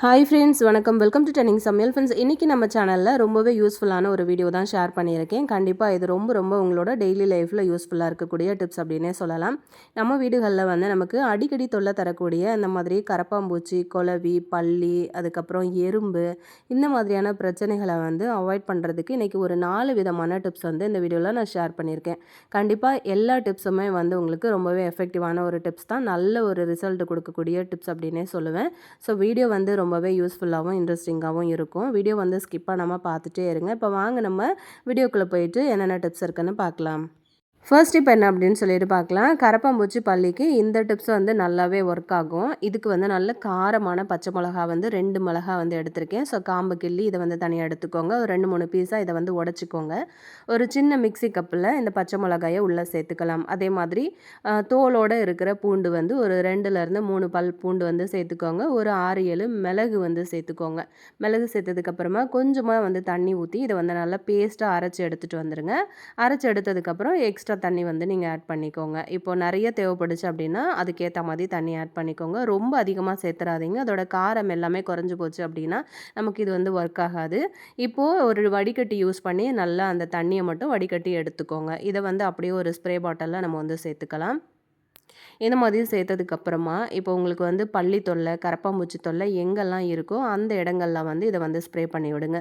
Hi friends, வணக்கம். Welcome to டெனிங் சமையல். Friends, இன்றைக்கி நம்ம சேனலில் ரொம்பவே யூஸ்ஃபுல்லான ஒரு வீடியோ தான் ஷேர் பண்ணியிருக்கேன். கண்டிப்பாக இது ரொம்ப உங்களோட டெய்லி லைஃப்பில் யூஸ்ஃபுல்லாக இருக்கக்கூடிய டிப்ஸ் அப்படின்னே சொல்லலாம். நம்ம வீடுகளில் வந்து நமக்கு அடிக்கடி தொல்லை தரக்கூடிய இந்த மாதிரி கரப்பாம்பூச்சி, குளவி, பல்லி, அதுக்கப்புறம் எறும்பு, இந்த மாதிரியான பிரச்சனைகளை வந்து அவாய்ட் பண்ணுறதுக்கு இன்றைக்கி ஒரு 4 விதமான டிப்ஸ் வந்து இந்த வீடியோவில் நான் ஷேர் பண்ணியிருக்கேன். கண்டிப்பாக எல்லா டிப்ஸுமே வந்து உங்களுக்கு ரொம்பவே எஃபெக்டிவான ஒரு டிப்ஸ் தான். நல்ல ஒரு ரிசல்ட் கொடுக்கக்கூடிய டிப்ஸ் அப்படின்னே சொல்லுவேன். ஸோ வீடியோ வந்து ரொம்பவே யூஸ்ஃபுல்லாகவும் இன்ட்ரெஸ்டிங்காகவும் இருக்கும். வீடியோ வந்து ஸ்கிப் பண்ணாமல் பார்த்துட்டே இருங்க. இப்போ வாங்க நம்ம வீடியோக்குள்ளே போயிட்டு என்னென்ன டிப்ஸ் இருக்குன்னு பார்க்கலாம். ஃபர்ஸ்ட் டிப் என்ன அப்படின்னு சொல்லிட்டு பார்க்கலாம். கரப்பாம்பூச்சி பல்லிக்கு இந்த டிப்ஸ் வந்து நல்லாவே ஒர்க் ஆகும். இதுக்கு வந்து நல்ல காரமான பச்சை மிளகா வந்து 2 மிளகா வந்து எடுத்திருக்கேன். ஸோ காம்பு கிள்ளி இதை வந்து தனியாக எடுத்துக்கோங்க. ஒரு 2, 3 பீஸாக இதை வந்து உடச்சிக்கோங்க. ஒரு சின்ன மிக்ஸி கப்பில் இந்த பச்சை மிளகாயை உள்ளே சேர்த்துக்கலாம். அதே மாதிரி தோலோடு இருக்கிற பூண்டு வந்து ஒரு 2லேருந்து 3 பல் பூண்டு வந்து சேர்த்துக்கோங்க. ஒரு 6, 7 மிளகு வந்து சேர்த்துக்கோங்க. மிளகு சேர்த்ததுக்கப்புறமா கொஞ்சமாக வந்து தண்ணி ஊற்றி இதை வந்து நல்லா பேஸ்ட்டாக அரைச்சி எடுத்துகிட்டு வந்துடுங்க. அரைச்சி எடுத்ததுக்கப்புறம் எக்ஸ்ட்ரா தண்ணி வந்து நீங்கள் ஆட் பண்ணிக்கோங்க. இப்போ நிறைய தேவைப்படுச்சு அப்படின்னா அதுக்கேற்ற மாதிரி தண்ணி ஆட் பண்ணிக்கோங்க. ரொம்ப அதிகமாக சேர்த்துறாதீங்க. அதோட காரம் எல்லாமே குறைஞ்சி போச்சு அப்படின்னா நமக்கு இது வந்து ஒர்க் ஆகாது. இப்போது ஒரு வடிகட்டி யூஸ் பண்ணி நல்லா அந்த தண்ணியை மட்டும் வடிகட்டி எடுத்துக்கோங்க. இதை வந்து அப்படியே ஒரு ஸ்ப்ரே பாட்டிலில் நம்ம வந்து சேர்த்துக்கலாம். இந்த மாதிரி சேர்த்ததுக்கப்புறமா இப்போ உங்களுக்கு வந்து பல்லி தொல்லை, கரப்பாம்பூச்சி தொல்லை எங்கெல்லாம் இருக்கோ அந்த இடங்கள்ல வந்து இதை வந்து ஸ்ப்ரே பண்ணி விடுங்க.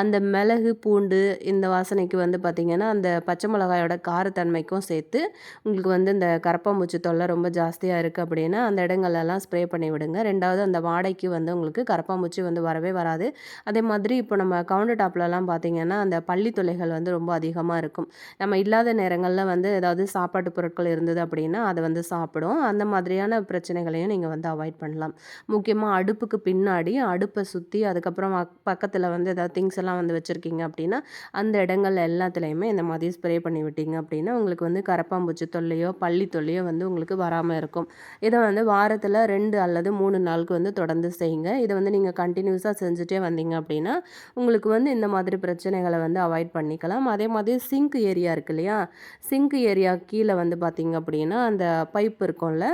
அந்த மிளகு, பூண்டு இந்த வாசனைக்கு வந்து பார்த்திங்கன்னா அந்த பச்சை மிளகாயோட காரத்தன்மைக்கும் சேர்த்து உங்களுக்கு வந்து இந்த கரப்பாம்பூச்சி தொல்லை ரொம்ப ஜாஸ்தியாக இருக்குது அப்படின்னா அந்த இடங்கள்லாம் ஸ்ப்ரே பண்ணி விடுங்க. 2வது அந்த வாடைக்கு வந்து உங்களுக்கு கரப்பாம்பூச்சி வந்து வரவே வராது. அதே மாதிரி இப்போ நம்ம கவுண்டர் டாப்லலாம் பார்த்திங்கன்னா அந்த பல்லி தொல்லைகள் வந்து ரொம்ப அதிகமாக இருக்கும். நம்ம இல்லாத நேரங்களில் வந்து ஏதாவது சாப்பாட்டு பொருட்கள் இருந்தது அப்படின்னா அதை வந்து சாப்பிடும். அந்த மாதிரியான பிரச்சனைகளையும் நீங்கள் வந்து அவாய்ட் பண்ணலாம். முக்கியமாக அடுப்புக்கு பின்னாடி அடுப்பை சுற்றி அதுக்கப்புறம் பக்கத்தில் வந்து ஏதாவது திங்ஸ் எல்லாம் வந்து வச்சுருக்கீங்க அப்படின்னா அந்த இடங்கள் எல்லாத்துலேயுமே இந்த மாதிரி ஸ்ப்ரே பண்ணி விட்டீங்க அப்படின்னா உங்களுக்கு வந்து கரப்பாம்பூச்சி தொல்லையோ பல்லி தொல்லையோ வந்து உங்களுக்கு வராமல் இருக்கும். இதை வந்து வாரத்தில் 2 அல்லது 3 நாளுக்கு வந்து தொடர்ந்து செய்யுங்க. இதை வந்து நீங்கள் கண்டினியூஸாக செஞ்சுட்டே வந்தீங்க அப்படின்னா உங்களுக்கு வந்து இந்த மாதிரி பிரச்சனைகளை வந்து அவாய்ட் பண்ணிக்கலாம். அதே மாதிரி சிங்க் ஏரியா இருக்கு இல்லையா, சிங்க் ஏரியா கீழே வந்து பார்த்திங்க அப்படின்னா அந்த பைப் இருக்கும்ல,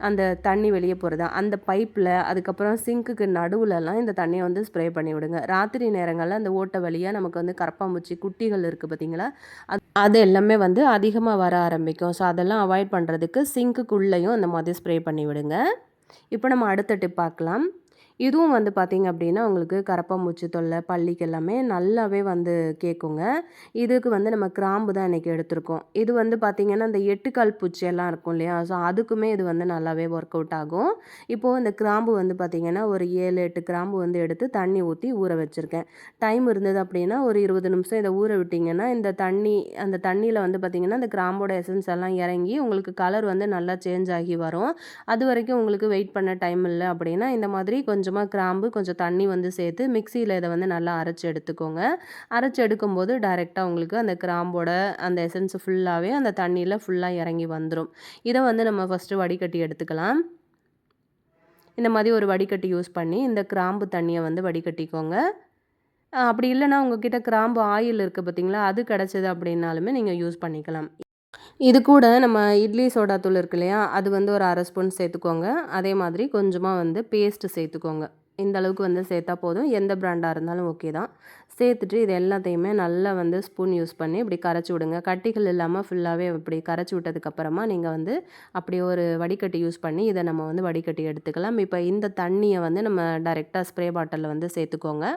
அந்த தண்ணி வெளியே போகிறது அந்த பைப்பில் அதுக்கப்புறம் சிங்க்குக்கு நடுவுலலாம் இந்த தண்ணியை வந்து ஸ்ப்ரே பண்ணி விடுங்க. ராத்திரி நேரங்களில் அந்த ஓட்டை வழியாக நமக்கு வந்து கரப்பாம்பூச்சி குட்டிகள் இருக்குது பார்த்தீங்களா, அது எல்லாமே வந்து அதிகமாக வர ஆரம்பிக்கும். ஸோ அதெல்லாம் அவாய்ட் பண்ணுறதுக்கு சிங்க்குள்ளேயும் அந்த மாதிரி ஸ்ப்ரே பண்ணி விடுங்க. இப்போ நம்ம அடுத்த டிப் பார்க்கலாம். இதுவும் வந்து பார்த்திங்க அப்படின்னா உங்களுக்கு கரப்பாம்பூச்சி தொல்லை பல்லிக்கு எல்லாமே நல்லாவே வந்து கேட்குங்க. இதுக்கு வந்து நம்ம கிராம்பு தான் இன்றைக்கி எடுத்திருக்கோம். இது வந்து பார்த்திங்கன்னா இந்த 8 கால் பூச்சியெல்லாம் இருக்கும் இல்லையா, ஸோ அதுக்குமே இது வந்து நல்லாவே ஒர்க் அவுட் ஆகும். இப்போது இந்த கிராம்பு வந்து பார்த்திங்கன்னா ஒரு 7, 8 கிராம்பு வந்து எடுத்து தண்ணி ஊற்றி ஊற வச்சுருக்கேன். டைம் இருந்தது அப்படின்னா ஒரு 20 நிமிஷம் இதை ஊற விட்டிங்கன்னா இந்த அந்த தண்ணியில் வந்து பார்த்திங்கன்னா இந்த கிராம்போட எசன்ஸ் எல்லாம் இறங்கி உங்களுக்கு கலர் வந்து நல்லா சேஞ்ச் ஆகி வரும். அது வரைக்கும் உங்களுக்கு வெயிட் பண்ண டைம் இல்லை அப்படின்னா இந்த மாதிரி கொஞ்சமாக கிராம்பு கொஞ்சம் தண்ணி வந்து சேர்த்து மிக்சியில் இதை வந்து நல்லா அரைச்சி எடுத்துக்கோங்க. அரைச்சி எடுக்கும்போது டைரெக்டாக உங்களுக்கு அந்த கிராம்போட அந்த எசன்ஸ் ஃபுல்லாகவே அந்த தண்ணியில் ஃபுல்லாக இறங்கி வந்துடும். இதை வந்து நம்ம ஃபஸ்ட்டு வடிகட்டி எடுத்துக்கலாம். இந்த மாதிரி ஒரு வடிகட்டி யூஸ் பண்ணி இந்த கிராம்பு தண்ணியை வந்து வடிகட்டிக்கோங்க. அப்படி இல்லைனா உங்ககிட்ட கிராம்பு ஆயில் இருக்குது பார்த்தீங்களா, அது கிடச்சிது அப்படின்னாலுமே நீங்கள் யூஸ் பண்ணிக்கலாம். இது கூட நம்ம இட்லி சோடா தூள் இருக்கு இல்லையா, அது வந்து ஒரு 1/2 ஸ்பூன் சேர்த்துக்கோங்க. அதே மாதிரி கொஞ்சமாக வந்து பேஸ்ட்டு சேர்த்துக்கோங்க. இந்த அளவுக்கு வந்து சேர்த்தா போதும். எந்த பிராண்டாக இருந்தாலும் ஓகே தான். சேர்த்துட்டு இது எல்லாத்தையுமே நல்லா வந்து ஸ்பூன் யூஸ் பண்ணி இப்படி கரைச்சி விடுங்க. கட்டிகள் இல்லாமல் ஃபுல்லாகவே இப்படி கரைச்சி விட்டதுக்கப்புறமா நீங்கள் வந்து அப்படியே ஒரு வடிகட்டி யூஸ் பண்ணி இதை நம்ம வந்து வடிகட்டி எடுத்துக்கலாம். இப்போ இந்த தண்ணியை வந்து நம்ம டைரெக்டாக ஸ்ப்ரே பாட்டிலில் வந்து சேர்த்துக்கோங்க.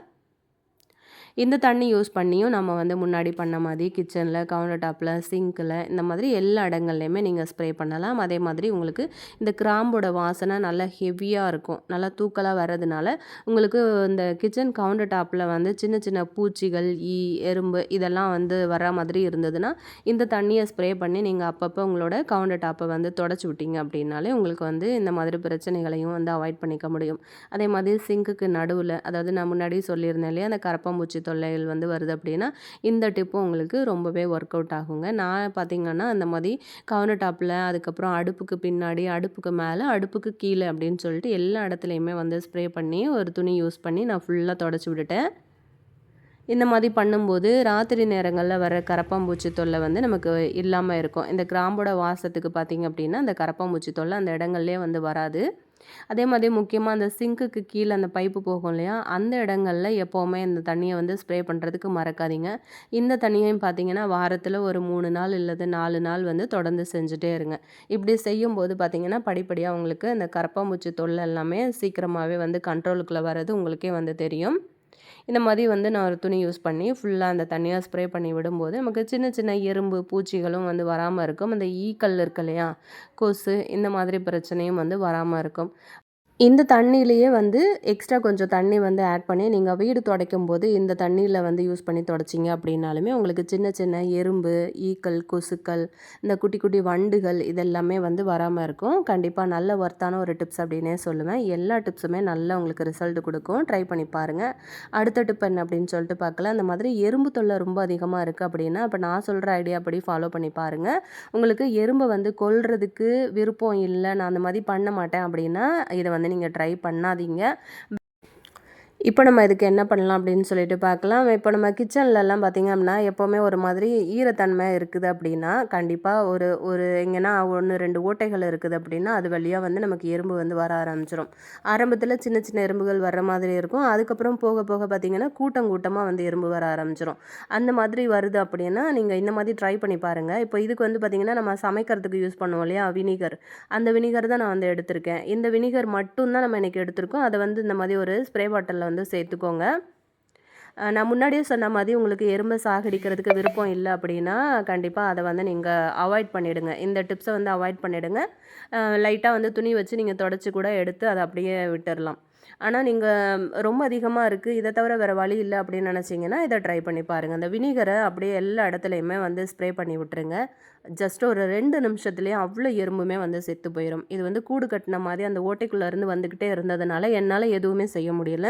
இந்த தண்ணி யூஸ் பண்ணியும் நம்ம வந்து முன்னாடி பண்ண மாதிரி கிச்சனில், கவுண்டர் டாப்பில், சிங்க்கில் இந்த மாதிரி எல்லா இடங்கள்லையுமே நீங்கள் ஸ்ப்ரே பண்ணலாம். அதே மாதிரி உங்களுக்கு இந்த கிராம்போட வாசனை நல்லா ஹெவியாக இருக்கும். நல்லா தூக்கலாக வர்றதுனால உங்களுக்கு இந்த கிச்சன் கவுண்டர் டாப்பில் வந்து சின்ன சின்ன பூச்சிகள், ஈ, எறும்பு இதெல்லாம் வந்து வர மாதிரி இருந்ததுன்னா இந்த தண்ணியை ஸ்ப்ரே பண்ணி நீங்கள் அப்பப்போ உங்களோட கவுண்டர் டாப்பை வந்து தொடச்சி விட்டீங்க அப்படின்னாலே உங்களுக்கு வந்து இந்த மாதிரி பிரச்சனைகளையும் வந்து அவாய்ட் பண்ணிக்க முடியும். அதே மாதிரி சிங்க்குக்கு நடுவில், அதாவது நான் முன்னாடி சொல்லியிருந்தேன் இல்லையா, அந்த கரப்பாம்பூச்சி தொல்லைகள் வந்து வருது அப்படின்னா இந்த டிப்பும் உங்களுக்கு ரொம்பவே ஒர்க் அவுட் ஆகுங்க. நான் பார்த்திங்கன்னா அந்த மாதிரி கவுண்டர் டாப்பில், அதுக்கப்புறம் அடுப்புக்கு பின்னாடி, அடுப்புக்கு மேலே, அடுப்புக்கு கீழே அப்படின்னு சொல்லிட்டு எல்லா இடத்துலையுமே வந்து ஸ்ப்ரே பண்ணி ஒரு துணி யூஸ் பண்ணி நான் ஃபுல்லாக தொடச்சி விட்டுட்டேன். இந்த மாதிரி பண்ணும்போது ராத்திரி நேரங்களில் வர கரப்பாம்பூச்சி தொல்லை வந்து நமக்கு இல்லாமல் இருக்கும். இந்த கிராம்போட வாசத்துக்கு பார்த்திங்க அப்படின்னா அந்த கரப்பாம்பூச்சி தொல்லை அந்த இடங்கள்லேயே வந்து வராது. அதே மாதிரி முக்கியமா அந்த சிங்க்குக்கு கீழ அந்த பைப்பு போகும் இல்லையா? அந்த இடங்கள்ல எப்பவுமே இந்த தண்ணிய வந்து ஸ்ப்ரே பண்றதுக்கு மறக்காதீங்க. இந்த தண்ணியையும் பார்த்தீங்கன்னா, வாரத்துல ஒரு 3 நாள் இல்லது 4 நாள் வந்து தொடர்ந்து செஞ்சுட்டே இருங்க. இப்படி செய்யும்போது பார்த்தீங்கன்னா, படிப்படியா உங்களுக்கு இந்த கரப்பான்பூச்சி தொல்லை எல்லாமே சீக்கிரமாவே வந்து கண்ட்ரோலுக்குள்ள வர்றது உங்களுக்கே வந்து தெரியும். இந்த மாதிரி வந்து நான் ஒரு துணி யூஸ் பண்ணி ஃபுல்லா அந்த தண்ணிய ஸ்ப்ரே பண்ணி விடும்போது, நமக்கு சின்ன சின்ன எறும்பு, பூச்சிகளும் வந்து வராம இருக்கும். அந்த ஈக்கள் இருக்கு இல்லையா? கொசு இந்த மாதிரி பிரச்சனையும் வந்து வராம இருக்கும். இந்த தண்ணியிலேயே வந்து எக்ஸ்ட்ரா கொஞ்சம் தண்ணி வந்து ஆட் பண்ணி, நீங்க வீடு துடைக்கும்போது இந்த தண்ணீல வந்து யூஸ் பண்ணி துடைச்சீங்க அப்படின்னாலுமே, உங்களுக்கு சின்ன சின்ன எறும்பு, ஈக்கள், கொசுக்கள், இந்த குட்டி குட்டி வண்டுகள் இதெல்லாமே வந்து வராம இருக்கும். கண்டிப்பா நல்ல ஒர்த்தான ஒரு டிப்ஸ் அப்படின்னே சொல்லுவேன். எல்லா டிப்ஸுமே நல்லா உங்களுக்கு ரிசல்ட் குடுக்கும். ட்ரை பண்ணி பாருங்க. அடுத்த டிப் என்ன அப்படின்னு சொல்லிட்டு பார்க்கலாம். அந்த மாதிரி எறும்பு தொல்லை ரொம்ப அதிகமா இருக்கு அப்படின்னா, அப்ப நான் சொல்ற ஐடியா படி ஃபாலோ பண்ணி பாருங்க. உங்களுக்கு எறும்ப வந்து கொல்றதுக்கு விருப்பம் இல்ல, நான் அந்த மாரி பண்ண மாட்டேன் அப்படின்னா, இத வந்து நீங்க ட்ரை பண்ணாதீங்க. இப்போ நம்ம இதுக்கு என்ன பண்ணலாம் அப்படின்னு சொல்லிட்டு பார்க்கலாம். இப்போ நம்ம கிச்சன்லலாம் பார்த்தீங்க அப்படின்னா, எப்போவுமே ஒரு மாதிரி ஈரத்தன்மை இருக்குது அப்படின்னா, கண்டிப்பா ஒரு ஒரு எங்கன்னா 1, 2 ஓட்டைகள் இருக்குது அப்படின்னா, அது வழியா வந்து நமக்கு எறும்பு வந்து வர ஆரம்பிச்சுரும். ஆரம்பத்தில சின்ன சின்ன எறும்புகள் வர்ற மாதிரி இருக்கும். அதுக்கப்புறம் போக போக பார்த்தீங்கன்னா, கூட்டம் கூட்டமா வந்து எறும்பு வர ஆரம்பிச்சுரும். அந்த மாதிரி வருது அப்படின்னா, நீங்க இந்த மாதிரி ட்ரை பண்ணி பாருங்க. இப்போ இதுக்கு வந்து பார்த்தீங்கன்னா, நம்ம சமைக்கிறதுக்கு யூஸ் பண்ணுவோம் இல்லையா? வினிகர். அந்த வினிகர் தான் நான் வந்து எடுத்திருக்கேன். இந்த வினிகர் மட்டும் தான் நம்ம இன்னைக்கு எடுத்திருக்கோம். அத வந்து இந்த மாதிரி ஒரு ஸ்ப்ரே பாட்டில்ல வந்து சேர்த்துக்கோங்க. நான் முன்னாடியே சொன்ன மாதிரி உங்களுக்கு எறும்ப சாகடிக்கிறதுக்கு விருப்பம் இல்ல அப்படின்னா, கண்டிப்பா அத வந்து நீங்க அவாய்ட் பண்ணிடுங்க. இந்த டிப்ஸ வந்து அவாய்ட் பண்ணிடுங்க. லைட்டா வந்து துணி வச்சு நீங்க தொடச்சு கூட எடுத்து அத அப்படியே விட்டுறலாம். ஆனா நீங்க ரொம்ப அதிகமா இருக்கு, இத தவிர வேற வழி இல்ல அப்படின்னு நெனச்சீங்கன்னா, இத ட்ரை பண்ணி பாருங்க. அந்த வினிகர அப்படியே எல்லா இடத்துலயுமே வந்து ஸ்ப்ரே பண்ணி விட்டுருங்க. ஜஸ்ட் ஒரு 2 நிமிஷத்துலயே அவ்ளோ எறும்புமே வந்து செத்து போயிரும். இது வந்து கூடு கட்டுன மாரி அந்த ஓட்டைக்குள்ள இருந்து வந்துகிட்டே இருந்ததுனால, என்னால எதுவுமே செய்ய முடியல.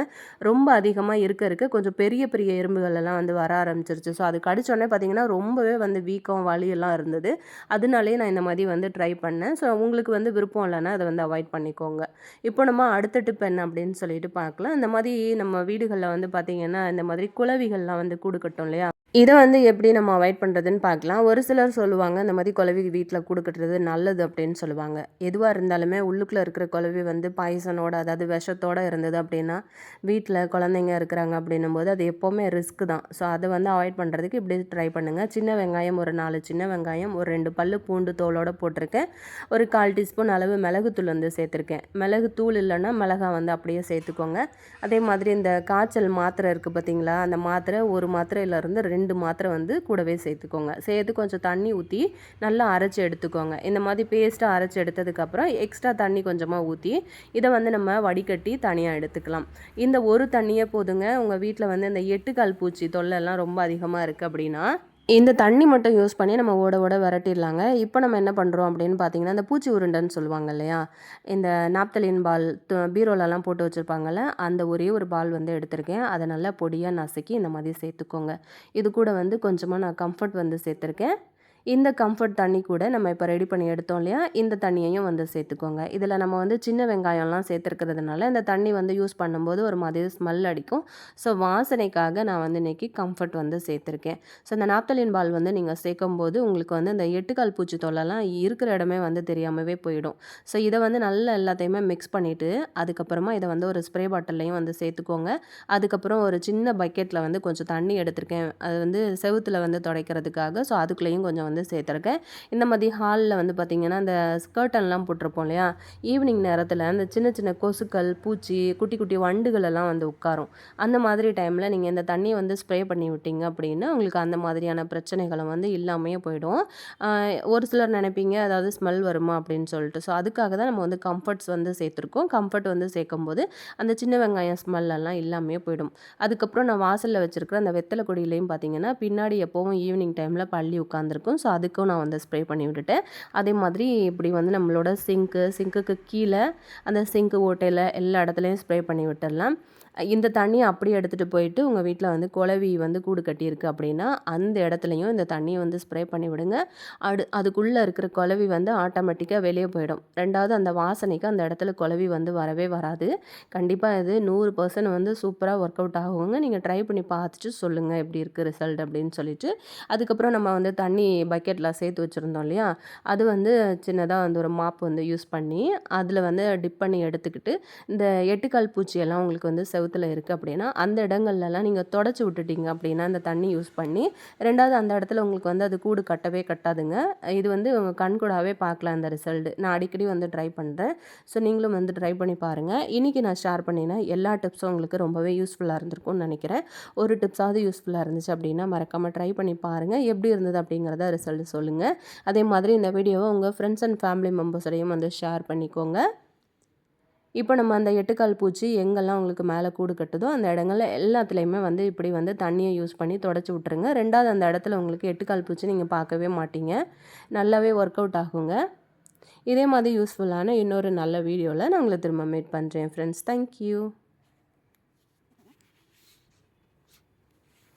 ரொம்ப அதிகமா இருக்க கொஞ்சம் பெரிய பெரிய எறும்புகள் எல்லாம் வந்து வர ஆரம்பிச்சிருச்சு. ஸோ அது கடிச்சோனே பார்த்தீங்கன்னா, ரொம்பவே வந்து வீக்கம், வலி எல்லாம் இருந்தது. அதனாலேயே நான் இந்த மாரி வந்து ட்ரை பண்ணேன். ஸோ உங்களுக்கு வந்து விருப்பம் இல்லன்னா, அத வந்து அவாய்ட் பண்ணிக்கோங்க. இப்போ நம்ம அடுத்த டிப் என்ன அப்படின்னு சொல்லிட்டு பார்க்கலாம். இந்த மாரி நம்ம வீடுகள்ல வந்து பார்த்தீங்கன்னா, இந்த மாதிரி குளவிகள்லாம் வந்து கூடு கட்டும் இல்லையா? இத வந்து எப்படி நம்ம அவாய்ட் பண்றதுன்னு பார்க்கலாம். ஒரு சிலர் சொல்லுவாங்க, இந்த மாரி குளவி வீட்ல கூடு கட்டுறது நல்லது அப்படின்னு சொல்லுவாங்க. எதுவா இருந்தாலுமே உள்ளுக்குள்ள இருக்கிற குளவி வந்து பாய்சனோட, அதாவது விஷத்தோட இருந்தது அப்படின்னா, வீட்ல குழந்தைங்க இருக்கிறாங்க அப்படின்னும்போது, அது எப்பவுமே ரிஸ்க் தான். ஸோ அத வந்து அவாய்ட் பண்றதுக்கு இப்படி ட்ரை பண்ணுங்க. சின்ன வெங்காயம் ஒரு 4 சின்ன வெங்காயம், ஒரு 2 பல்லு பூண்டு தோலோட போட்டிருக்கேன். ஒரு 1/4 டீஸ்பூன் அளவு மிளகுத்தூள் வந்து சேர்த்துருக்கேன். மிளகுத்தூள் இல்லன்னா மிளகா வந்து அப்படியே சேர்த்துக்கோங்க. அதே மாதிரி இந்த காய்ச்சல் மாத்திரை இருக்கு பார்த்தீங்களா? அந்த மாத்திரை 1 மாத்திரையிலருந்து 2 மாத்திரை வந்து கூடவே சேர்த்துக்கோங்க. சேர்த்து கொஞ்சம் தண்ணி ஊத்தி நல்லா அரைச்சு எடுத்துக்கோங்க. இந்த மாதிரி பேஸ்ட்டா அரைச்சு எடுத்ததுக்கப்புறம் எக்ஸ்ட்ரா தண்ணி கொஞ்சமா ஊத்தி, இத வந்து நம்ம வடிகட்டி தனியா எடுத்துக்கலாம். இந்த ஒரு தண்ணியே போதுங்க. உங்க வீட்ல வந்து இந்த 8 கால் பூச்சி தொல்லைலாம் ரொம்ப அதிகமா இருக்கு அப்படின்னா, இந்த தண்ணி மட்டும் யூஸ் பண்ணி நம்ம ஓட ஓட விரட்டிடலாங்க. இப்போ நம்ம என்ன பண்ணுறோம் அப்படின்னு பார்த்தீங்கன்னா, இந்த பூச்சி உருண்டைன்னு சொல்லுவாங்க இல்லையா? இந்த நாப்தலின் பால் பீரோலலாம் போட்டு வச்சுருப்பாங்கல்ல, அந்த ஒரே ஒரு பால் வந்து எடுத்திருக்கேன். அத நல்லா பொடியா நசுக்கி இந்த மாதிரி சேர்த்துக்கோங்க. இது கூட வந்து கொஞ்சமா நான் கம்ஃபர்ட் வந்து சேர்த்துருக்கேன். இந்த கம்ஃபர்ட் தண்ணி கூட நம்ம இப்போ ரெடி பண்ணி எடுத்தோம் இல்லையா? இந்த தண்ணியையும் வந்து சேர்த்துக்கோங்க. இதில நம்ம வந்து சின்ன வெங்காயம்லாம் சேர்த்துருக்கிறதுனால, இந்த தண்ணி வந்து யூஸ் பண்ணும்போது ஒரு மாதிரி ஸ்மெல் அடிக்கும். ஸோ வாசனைக்காக நான் வந்து இன்னைக்கு கம்ஃபர்ட் வந்து சேர்த்துருக்கேன். ஸோ இந்த நாப்தலின் பால் வந்து நீங்க சேர்க்கும்போது, உங்களுக்கு வந்து இந்த 8 கால் பூச்சி தொல்லைலாம் இருக்கிற இடமே வந்து தெரியாமவே போயிடும். ஸோ இத வந்து நல்லா எல்லாத்தையுமே மிக்ஸ் பண்ணிட்டு, அதுக்கப்புறமா இத வந்து ஒரு ஸ்ப்ரே பாட்டில்லையும் வந்து சேர்த்துக்கோங்க. அதுக்கப்புறம் ஒரு சின்ன பக்கெட்ல வந்து கொஞ்சம் தண்ணி எடுத்திருக்கேன். அது வந்து செவுத்துல வந்து துடைக்கிறதுக்காக. ஸோ அதுக்குள்ளேயும் கொஞ்சம் வந்து சேர்த்துருக்கேன். இந்த மாதிரி ஹால்ல வந்து பார்த்தீங்கன்னா, அந்த ஸ்கர்ட்டன்லாம் போட்டிருப்போம் இல்லையா? ஈவினிங் நேரத்தில அந்த சின்ன சின்ன கொசுக்கள், பூச்சி, குட்டி குட்டி வண்டுகள் எல்லாம் வந்து உட்காரும். அந்த மாதிரி டைம்ல நீங்க இந்த தண்ணிய வந்து ஸ்ப்ரே பண்ணி விட்டீங்க அப்படின்னா, உங்களுக்கு அந்த மாதிரியான பிரச்சனைகளும் வந்து இல்லாமயே போயிடும். அ ஒரு சிலர் நினைப்பீங்க, அதாவது ஸ்மெல் வருமா அப்படின்னு சொல்லிட்டு. ஸோ அதுக்காக தான் நம்ம வந்து கம்ஃபர்ட்ஸ் வந்து சேர்த்துருக்கோம். கம்ஃபர்ட் வந்து சேர்க்கும்போது, அந்த சின்ன வெங்காயம் ஸ்மெல் எல்லாம் இல்லாமயே போயிடும். அதுக்கப்புறம் நான் வாசல்ல வச்சிருக்கிற அந்த வெத்தல கொடியிலயும் பார்த்தீங்கன்னா, பின்னாடி எப்பவும் ஈவினிங் டைம்ல பல்லி உட்காந்துருக்கும். ஸோ அதுக்கும் நான் வந்து ஸ்ப்ரே பண்ணி விட்டுட்டேன். அதே மாதிரி இப்படி வந்து நம்மளோட சிங்க்குக்கு கீழ அந்த சிங்க் ஓட்டையில எல்லா இடத்துலயும் ஸ்ப்ரே பண்ணி விட்டுறலாம். இந்த தண்ணிய அப்படியே எடுத்துட்டு போயிட்டு உங்க வீட்ல வந்து குளவி வந்து கூடு கட்டியிருக்கு அப்படின்னா, அந்த இடத்துலயும் இந்த தண்ணிய வந்து ஸ்ப்ரே பண்ணி விடுங்க. அதுக்குள்ள இருக்கிற குளவி வந்து ஆட்டோமேட்டிக்கா வெளிய போயிடும். 2வது அந்த வாசனைக்கு அந்த இடத்துல குளவி வந்து வரவே வராது. கண்டிப்பா இது 100% வந்து சூப்பரா ஒர்க் அவுட் ஆகுங்க. நீங்க ட்ரை பண்ணி பார்த்துட்டு சொல்லுங்க எப்படி இருக்கு ரிசல்ட் அப்படின்னு சொல்லிட்டு. அதுக்கப்புறம் நம்ம வந்து தண்ணி பக்கெட்டில் சேர்த்து வச்சுருந்தோம் இல்லையா, அது வந்து சின்னதா வந்து ஒரு மாப் வந்து யூஸ் பண்ணி, அதில வந்து டிப் பண்ணி எடுத்துக்கிட்டு, இந்த எட்டுக்கால் பூச்சியெல்லாம் உங்களுக்கு வந்து செவுத்துல இருக்குது அப்படின்னா, அந்த இடங்கள்லலாம் நீங்கள் தொடச்சி விட்டுட்டீங்க அப்படின்னா, அந்த தண்ணி யூஸ் பண்ணி, 2வது அந்த இடத்துல உங்களுக்கு வந்து அது கூடு கட்டவே கட்டாதுங்க. இது வந்து உங்க கண்கூடாவே பார்க்கலாம் இந்த ரிசல்ட். நான் அடிக்கடி வந்து ட்ரை பண்ணுறேன். ஸோ நீங்களும் வந்து ட்ரை பண்ணி பாருங்கள். இன்றைக்கி நான் ஷேர் பண்ணின எல்லா டிப்ஸும் உங்களுக்கு ரொம்பவே யூஸ்ஃபுல்லாக இருந்திருக்கும்னு நினைக்கிறேன். ஒரு டிப்ஸாவது யூஸ்ஃபுல்லாக இருந்துச்சு அப்படின்னா மறக்காமல் ட்ரை பண்ணி பாருங்கள். எப்படி இருந்தது அப்படிங்கிறத ரிசல்ட் சொல்லுங்கள். அதே மாதிரி இந்த வீடியோவை உங்கள் ஃப்ரெண்ட்ஸ் அண்ட் ஃபேமிலி மெம்பர்ஸோடையும் வந்து ஷேர் பண்ணிக்கோங்க. இப்போ நம்ம அந்த எட்டுக்கால் பூச்சி எங்கெல்லாம் உங்களுக்கு மேலே கூடு கட்டுதோ அந்த இடங்கள்ல எல்லாத்துலேயுமே வந்து இப்படி வந்து தண்ணியை யூஸ் பண்ணி தொடச்சி விட்ருங்க. 2வது அந்த இடத்துல உங்களுக்கு எட்டுக்கால் பூச்சி நீங்கள் பார்க்கவே மாட்டீங்க. நல்லாவே ஒர்க் அவுட் ஆகுங்க. இதே மாதிரி யூஸ்ஃபுல்லான இன்னொரு நல்ல வீடியோவில் நான் உங்களை திரும்ப மீட் பண்ணுறேன் ஃப்ரெண்ட்ஸ். தேங்க்யூ.